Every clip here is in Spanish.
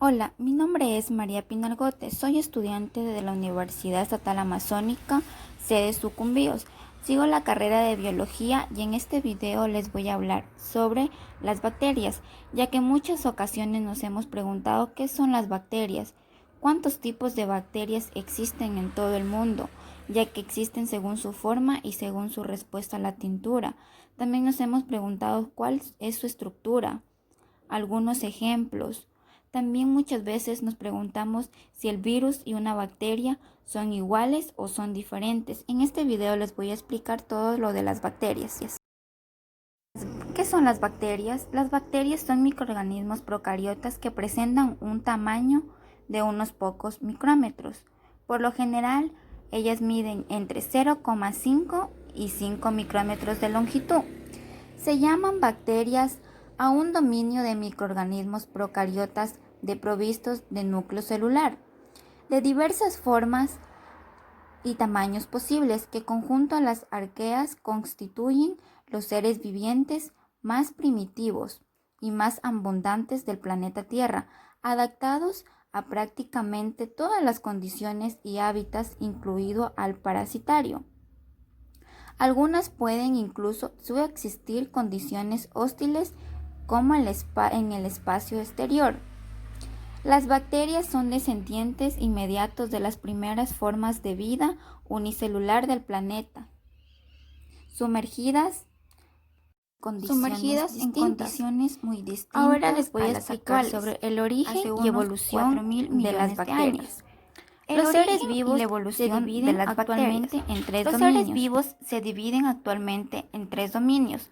Hola, mi nombre es María Pinalgote, soy estudiante de la Universidad Estatal Amazónica, sede Sucumbíos. Sigo la carrera de biología y en este video les voy a hablar sobre las bacterias, ya que en muchas ocasiones nos hemos preguntado qué son las bacterias, cuántos tipos de bacterias existen en todo el mundo, ya que existen según su forma y según su respuesta a la tintura. También nos hemos preguntado cuál es su estructura, algunos ejemplos. También muchas veces nos preguntamos si el virus y una bacteria son iguales o son diferentes. En este video les voy a explicar todo lo de las bacterias. ¿Qué son las bacterias? Las bacterias son microorganismos procariotas que presentan un tamaño de unos pocos micrómetros. Por lo general, ellas miden entre 0,5 y 5 micrómetros de longitud. Se llaman bacterias a un dominio de microorganismos procariotas provistos de núcleo celular, de diversas formas y tamaños posibles, que conjunto a las arqueas constituyen los seres vivientes más primitivos y más abundantes del planeta Tierra, adaptados a prácticamente todas las condiciones y hábitats, incluido al parasitario. Algunas pueden incluso subsistir condiciones hostiles como en el espacio exterior. Las bacterias son descendientes inmediatos de las primeras formas de vida unicelular del planeta, sumergidas en condiciones muy distintas. Ahora les voy a explicar sobre el origen y evolución de las bacterias. Los seres vivos se dividen actualmente en tres dominios. Los seres vivos se dividen actualmente en tres dominios: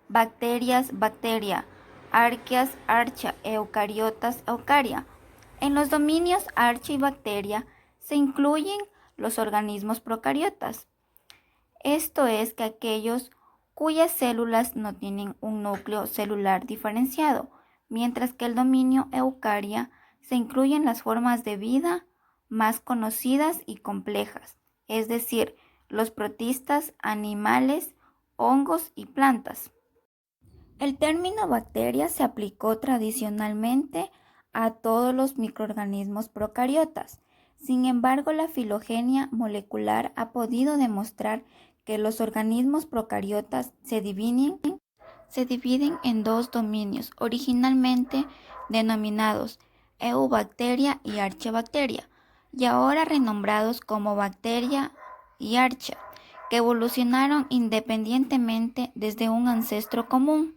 bacterias, bacteria, arqueas, archa, eucariotas, eucaria. En los dominios archa y bacteria se incluyen los organismos procariotas. Esto es que aquellos cuyas células no tienen un núcleo celular diferenciado, mientras que el dominio eucaria se incluyen las formas de vida más conocidas y complejas, es decir, los protistas, animales, hongos y plantas. El término bacteria se aplicó tradicionalmente a todos los microorganismos procariotas. Sin embargo, la filogenia molecular ha podido demostrar que los organismos procariotas se dividen en dos dominios, originalmente denominados eubacteria y archaebacteria, y ahora renombrados como bacteria y archa, que evolucionaron independientemente desde un ancestro común.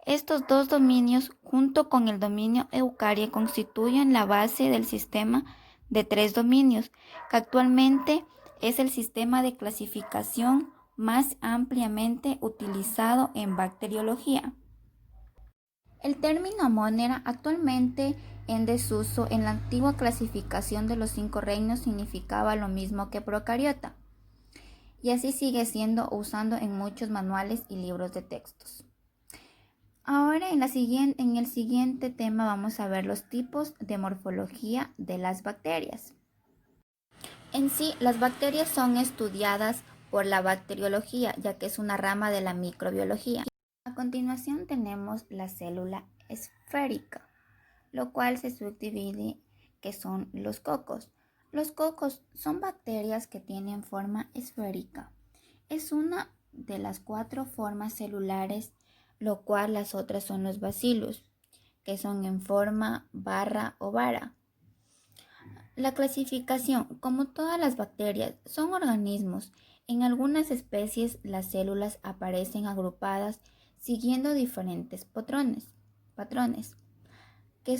Estos dos dominios, junto con el dominio eucaria, constituyen la base del sistema de tres dominios, que actualmente es el sistema de clasificación más ampliamente utilizado en bacteriología. El término monera, actualmente en desuso, en la antigua clasificación de los 5 reinos significaba lo mismo que procariota, y así sigue siendo usado en muchos manuales y libros de textos. Ahora en el siguiente tema vamos a ver los tipos de morfología de las bacterias. En sí, las bacterias son estudiadas por la bacteriología, ya que es una rama de la microbiología. A continuación tenemos la célula esférica, lo cual se subdivide, que son los cocos. Los cocos son bacterias que tienen forma esférica. Es una de las 4 formas celulares, lo cual las otras son los bacillus, que son en forma barra o vara. La clasificación: como todas las bacterias, son organismos. En algunas especies las células aparecen agrupadas siguiendo diferentes patrones que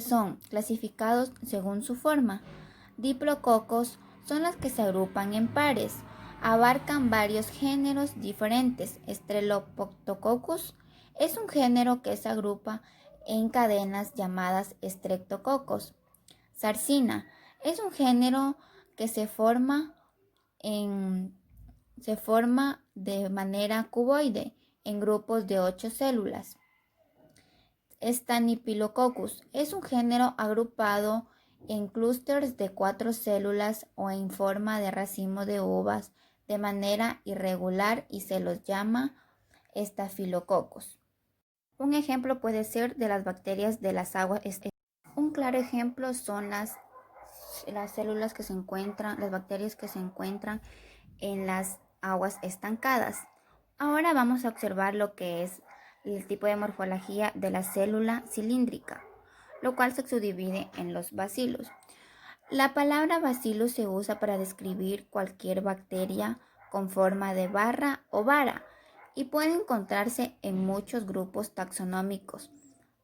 son clasificados según su forma. Diplococos son las que se agrupan en pares. Abarcan varios géneros diferentes. Streptococcus es un género que se agrupa en cadenas llamadas Streptococos. Sarcina es un género que se forma de manera cuboide en grupos de 8 células. Staphylococcus es un género agrupado en clústeres de 4 células o en forma de racimo de uvas de manera irregular y se los llama estafilococos. Un ejemplo puede ser de las bacterias de las aguas. claro ejemplo son las células que se encuentran, las bacterias que se encuentran en las aguas estancadas. Ahora vamos a observar lo que es el tipo de morfología de la célula cilíndrica, lo cual se subdivide en los bacilos. La palabra bacilo se usa para describir cualquier bacteria con forma de barra o vara y puede encontrarse en muchos grupos taxonómicos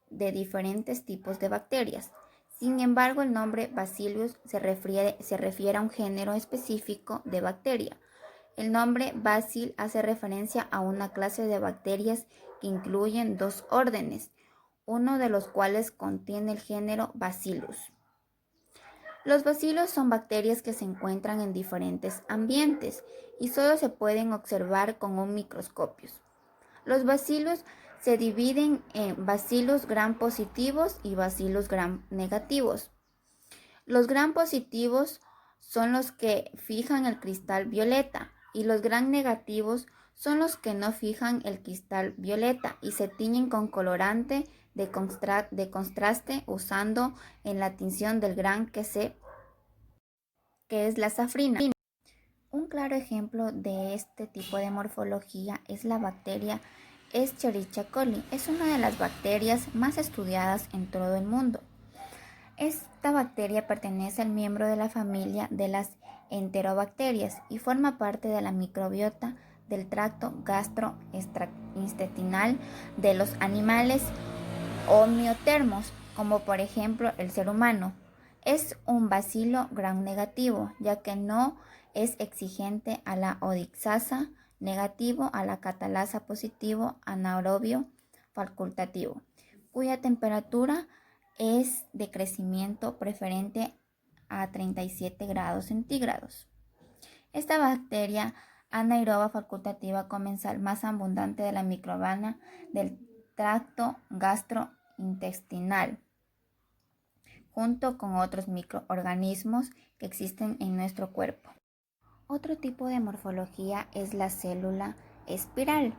de diferentes tipos de bacterias. Sin embargo, el nombre Bacillus se refiere a un género específico de bacteria. El nombre Bacil hace referencia a una clase de bacterias que incluyen dos órdenes, uno de los cuales contiene el género Bacillus. Los bacilos son bacterias que se encuentran en diferentes ambientes y solo se pueden observar con un microscopio. Los bacilos se dividen en bacilos gram positivos y bacilos gram negativos. Los gram positivos son los que fijan el cristal violeta y los gram negativos son los que no fijan el cristal violeta y se tiñen con colorante de contraste usando en la tinción del gram que es la safrina. Un claro ejemplo de este tipo de morfología es la bacteria Escherichia coli. Es una de las bacterias más estudiadas en todo el mundo. Esta bacteria pertenece al miembro de la familia de las enterobacterias y forma parte de la microbiota del tracto gastrointestinal de los animales homeotermos, como por ejemplo el ser humano. Es un bacilo gram negativo, ya que no es exigente a la odixasa, negativo a la catalasa positivo, anaerobio facultativo, cuya temperatura es de crecimiento preferente a 37 grados centígrados. Esta bacteria anaeroba facultativa comensal más abundante de la microbiota del tracto gastrointestinal, junto con otros microorganismos que existen en nuestro cuerpo. Otro tipo de morfología es la célula espiral,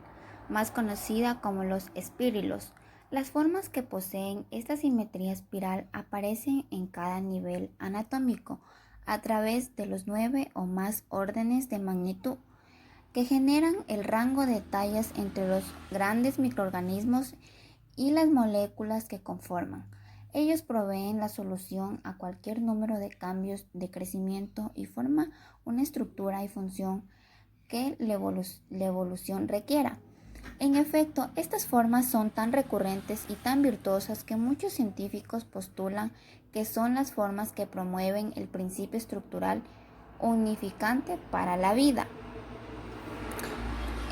más conocida como los espírilos. Las formas que poseen esta simetría espiral aparecen en cada nivel anatómico a través de los 9 o más órdenes de magnitud, que generan el rango de tallas entre los grandes microorganismos y las moléculas que conforman. Ellos proveen la solución a cualquier número de cambios de crecimiento y forman una estructura y función que la evolución requiera. En efecto, estas formas son tan recurrentes y tan virtuosas que muchos científicos postulan que son las formas que promueven el principio estructural unificante para la vida.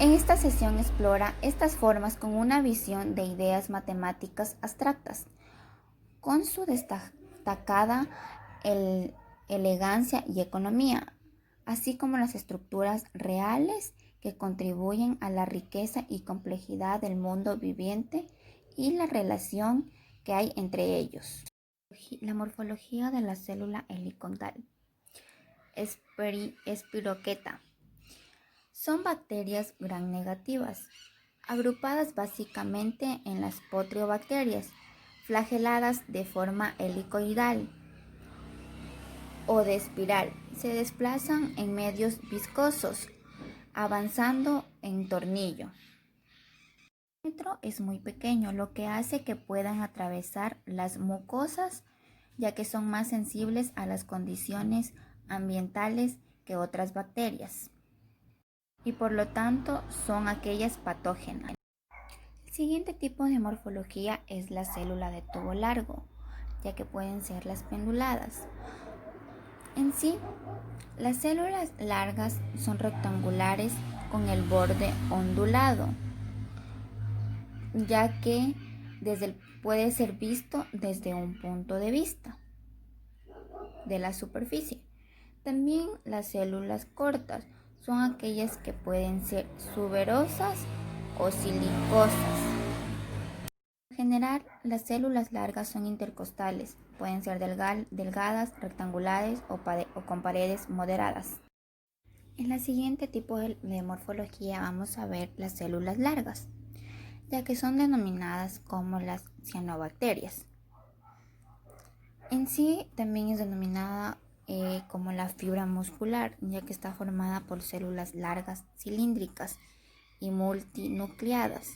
En esta sesión explora estas formas con una visión de ideas matemáticas abstractas, con su destacada elegancia y economía, así como las estructuras reales que contribuyen a la riqueza y complejidad del mundo viviente y la relación que hay entre ellos. La morfología de la célula helicoidal. Espiroqueta. Son bacterias gram negativas, agrupadas básicamente en las potriobacterias, flageladas de forma helicoidal o de espiral. Se desplazan en medios viscosos, avanzando en tornillo. El diámetro es muy pequeño, lo que hace que puedan atravesar las mucosas, ya que son más sensibles a las condiciones ambientales que otras bacterias, y por lo tanto son aquellas patógenas. El siguiente tipo de morfología es la célula de tubo largo, ya que pueden ser las penduladas. En sí, las células largas son rectangulares con el borde ondulado, ya que puede ser visto desde un punto de vista de la superficie. También las células cortas son aquellas que pueden ser suberosas o silicosas. En general, las células largas son intercostales, pueden ser delgadas, rectangulares o con paredes moderadas. En la siguiente tipo de morfología vamos a ver las células largas, ya que son denominadas como las cianobacterias. En sí también es denominada como la fibra muscular, ya que está formada por células largas, cilíndricas y multinucleadas.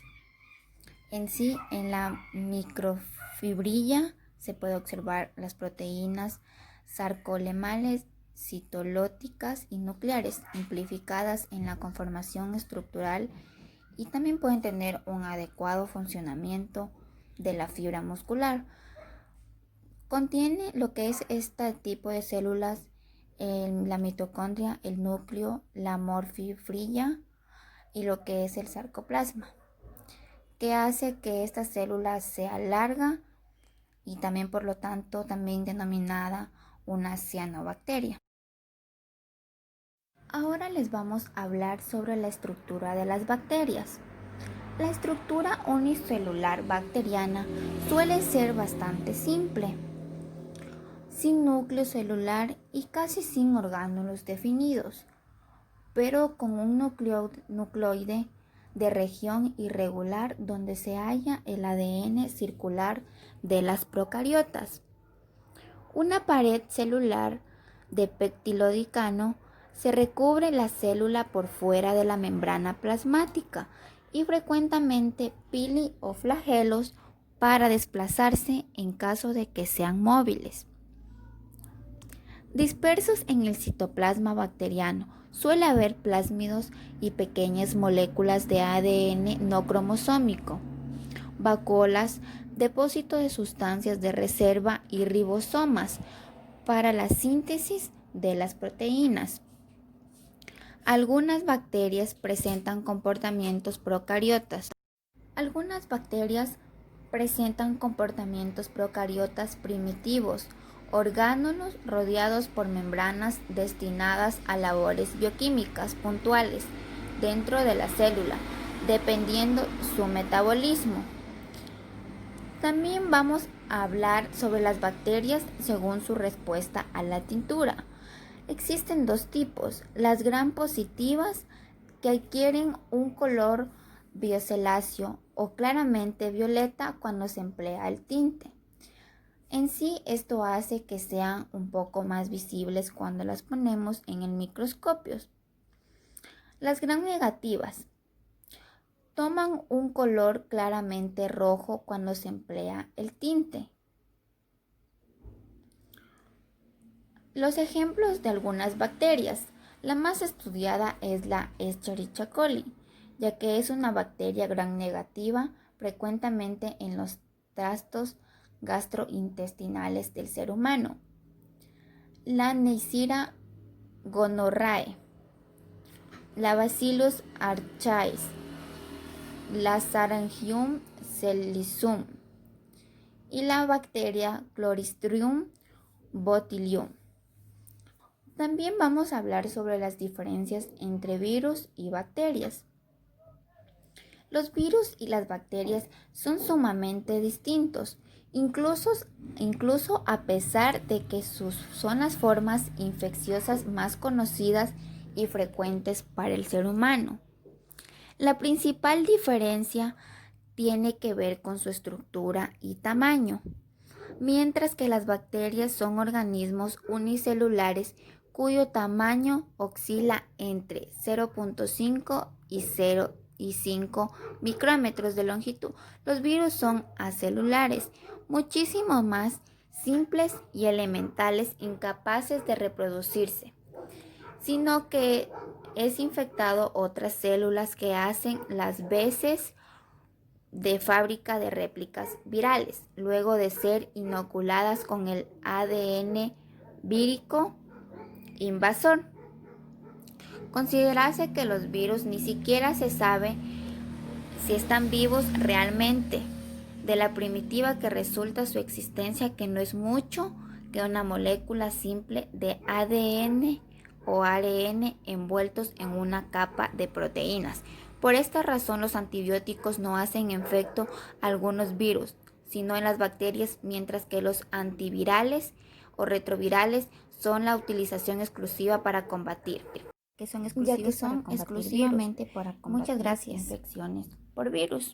En sí, en la microfibrilla se puede observar las proteínas sarcolemales, citolóticas y nucleares amplificadas en la conformación estructural y también pueden tener un adecuado funcionamiento de la fibra muscular. Contiene lo que es este tipo de células, la mitocondria, el núcleo, la morfibrilla y lo que es el sarcoplasma, que hace que esta célula sea larga y también por lo tanto también denominada una cianobacteria. Ahora les vamos a hablar sobre la estructura de las bacterias. La estructura unicelular bacteriana suele ser bastante simple, sin núcleo celular y casi sin orgánulos definidos, pero con un nucleoide de región irregular donde se halla el ADN circular de las procariotas. Una pared celular de peptidoglicano se recubre la célula por fuera de la membrana plasmática y frecuentemente pili o flagelos para desplazarse en caso de que sean móviles. Dispersos en el citoplasma bacteriano, suele haber plásmidos y pequeñas moléculas de ADN no cromosómico, vacuolas, depósito de sustancias de reserva y ribosomas para la síntesis de las proteínas. Algunas bacterias presentan comportamientos procariotas. Algunas bacterias presentan comportamientos procariotas primitivos, orgánulos rodeados por membranas destinadas a labores bioquímicas puntuales dentro de la célula, dependiendo su metabolismo. También vamos a hablar sobre las bacterias según su respuesta a la tintura. Existen dos tipos, las gram positivas que adquieren un color violáceo o claramente violeta cuando se emplea el tinte. En sí, esto hace que sean un poco más visibles cuando las ponemos en el microscopio. Las gram negativas toman un color claramente rojo cuando se emplea el tinte. Los ejemplos de algunas bacterias. La más estudiada es la Escherichia coli, ya que es una bacteria gram negativa frecuentemente en los tractos gastrointestinales del ser humano. La Neisseria gonorrhoeae, la Bacillus archaeus, la Phalangium cellulorum y la bacteria Clostridium botulinum. También vamos a hablar sobre las diferencias entre virus y bacterias. Los virus y las bacterias son sumamente distintos, incluso a pesar de que son las formas infecciosas más conocidas y frecuentes para el ser humano. La principal diferencia tiene que ver con su estructura y tamaño, mientras que las bacterias son organismos unicelulares cuyo tamaño oscila entre 0.5 y 0,5 micrómetros de longitud. Los virus son acelulares, muchísimo más simples y elementales, incapaces de reproducirse, sino que es infectado otras células que hacen las veces de fábrica de réplicas virales, luego de ser inoculadas con el ADN vírico invasor. Considerarse que los virus ni siquiera se sabe si están vivos realmente, de la primitiva que resulta su existencia, que no es mucho que una molécula simple de ADN o ARN envueltos en una capa de proteínas. Por esta razón los antibióticos no hacen efecto a algunos virus, sino en las bacterias, mientras que los antivirales o retrovirales son la utilización exclusiva para combatir, exclusivamente para combatir infecciones por virus.